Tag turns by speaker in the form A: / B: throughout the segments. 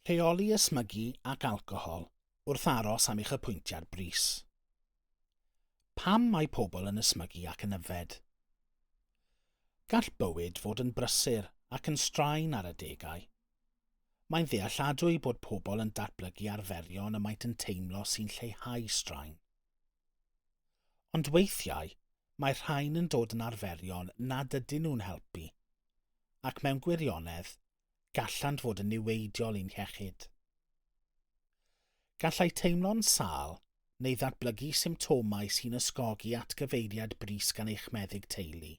A: Rheoli, ysmygu ac alcohol wrth aros am eich apwyntiad brys. Pam mae pobl yn ysmygu ac yn yfed? Gall bywyd fod yn brysur ac yn straen ar y degau. Mae'n ddealladwy bod pobl yn datblygu arferion y maent yn teimlo sy'n lleihau straen. Ond weithiau, mae rhain yn dod yn arferion nad ydyn nhw'n helpu, ac mewn gwirionedd, gallant fod yn niweidiol i'n iechyd. Gallai teimlo'n sâl neu ddatblygu symptomau sy'n ysgogi at gyfeiriad brys gan eich meddyg teulu,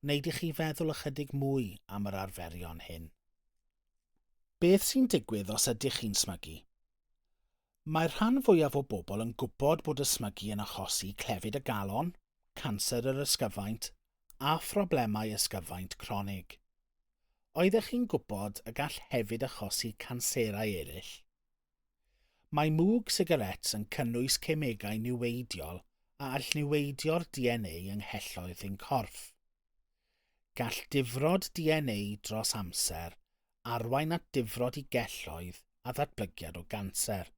A: wneud i chi feddwl ychydig mwy am yr arferion hyn. Beth sy'n digwydd os ydych chi'n smygu? Mae'r rhan fwyaf o bobl yn gwybod bod ysmygu yn achosi clefyd y galon, canser yr ysgyfaint a phroblemau ysgyfaint cronig. Oeddech chi'n gwybod y gall hefyd achosi canserau eraill? Mae mwg sigarets yn cynnwys cemegau niweidiol a all niweidio'r DNA ynghelloedd ein corff. Gall difrod DNA dros amser arwain at difrod i gelloedd a ddatblygiad o ganser.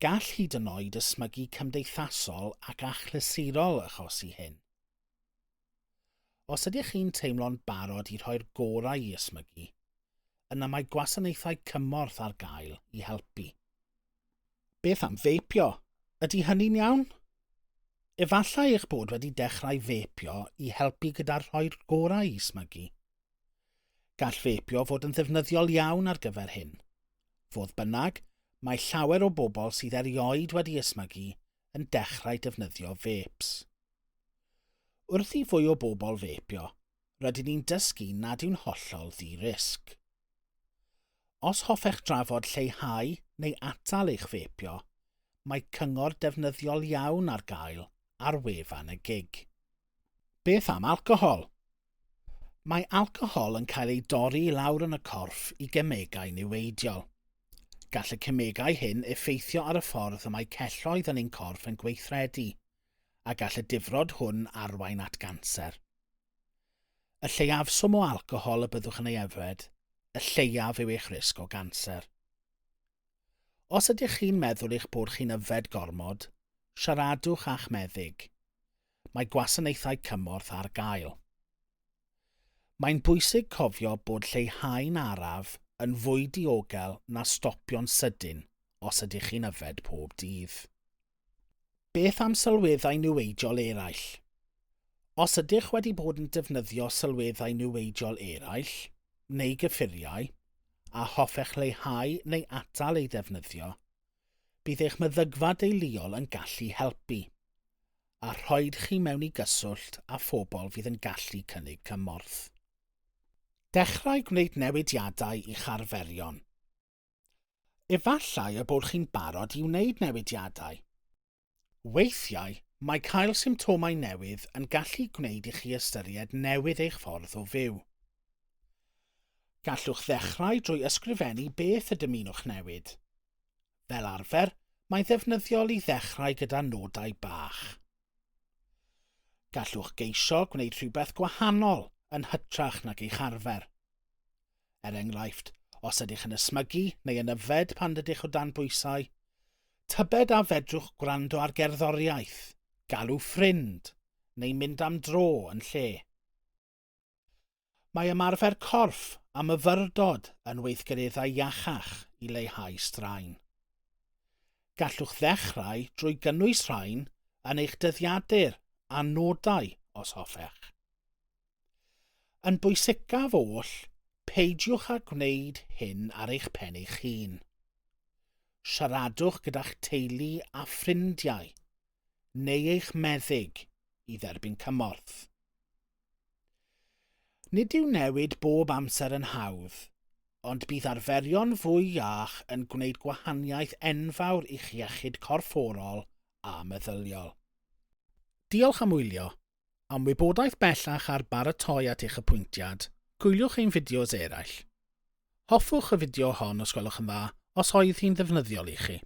A: Gall hyd yn oed ysmygu cymdeithasol ac achlysurol achosi hyn. Os ydych chi'n teimlo'n barod i rhoi'r gorau i ysmygu, yna mae gwasanaethau cymorth ar gael i helpu. Beth am feipio? Ydy hynny'n iawn? Efallai eich bod wedi dechrau feipio i helpu gyda rhoi'r gorau i ysmygu. Gall feipio fod yn ddefnyddiol iawn ar gyfer hyn. Fodd bynnag, mae llawer o bobl sydd erioed wedi ysmygu yn dechrau defnyddio vapes. Wrth i fwy o bobl feipio, rydyn ni'n dysgu nad yw'n hollol ddi-risg. Os hoffech drafod lleihau neu atal eich feipio, mae cyngor defnyddiol iawn ar gael ar wefan y gig. Beth am alcohol? Mae alcohol yn cael ei dorri i lawr yn y corff i gemegau niweidiol. Gall y cemegau hyn effeithio ar y ffordd y mae celloedd yn ein corff yn gweithredu, a gall y difrod hwn arwain at ganser. Y lleiafswm o alcohol y byddwch yn ei yfed, y lleiaf yw eich risg o ganser. Os ydych chi'n meddwl eich bod chi'n yfed gormod, siaradwch a'ch meddyg. Mae gwasanaethau cymorth ar gael. Mae'n bwysig cofio bod lleihau'n araf yn fwy diogel na stopio'n sydyn os ydych chi'n yfed pob dydd. Beth am sylweddau niweidiol eraill? Os ydych wedi bod yn defnyddio sylweddau niweidiol eraill, neu gyffuriau, a hoffech leihau neu atal ei ddefnyddio, bydd eich meddygfa deuluol yn gallu helpu, a rhoid chi mewn i gyswllt â phobl fydd yn gallu cynnig cymorth. Dechrau gwneud newidiadau i'ch arferion. Efallai y bod chi'n barod i wneud newidiadau. Weithiau, mae cael symptomau newydd yn gallu gwneud i chi ystyried newid eich ffordd o fyw. Gallwch ddechrau drwy ysgrifennu beth y dymunwch newid. Fel arfer, mae'n ddefnyddiol i ddechrau gyda nodau bach. Gallwch geisio gwneud rhywbeth gwahanol yn hytrach nag eich arfer. Enghraifft, os ydych yn ysmygu neu yn yfed pan dydych o dan bwysau, tybed a fedrwch gwrando ar gerddoriaeth, galw ffrind, neu mynd am dro yn lle. Mae ymarfer corff a myfyrdod yn weithgareddau iachach i leihau straen. Gallwch ddechrau drwy gynnwys rhain yn eich dyddiadur a nodau os hoffech. Yn bwysicaf oll, peidiwch â gwneud hyn ar eich pen eich hun. Siaradwch gyda'ch teulu a ffrindiau, neu eich meddyg i dderbyn cymorth. Nid yw newid bob amser yn hawdd, ond bydd arferion fwy iach yn gwneud gwahaniaeth enfawr i'ch iechyd corfforol a meddyliol. Diolch am wylio. Am wybodaeth bellach ar baratoi at eich apwyntiad, gwylwch ein fideos eraill. Hoffwch y fideo hon os gwelwch yn dda os oedd hi'n ddefnyddiol i chi.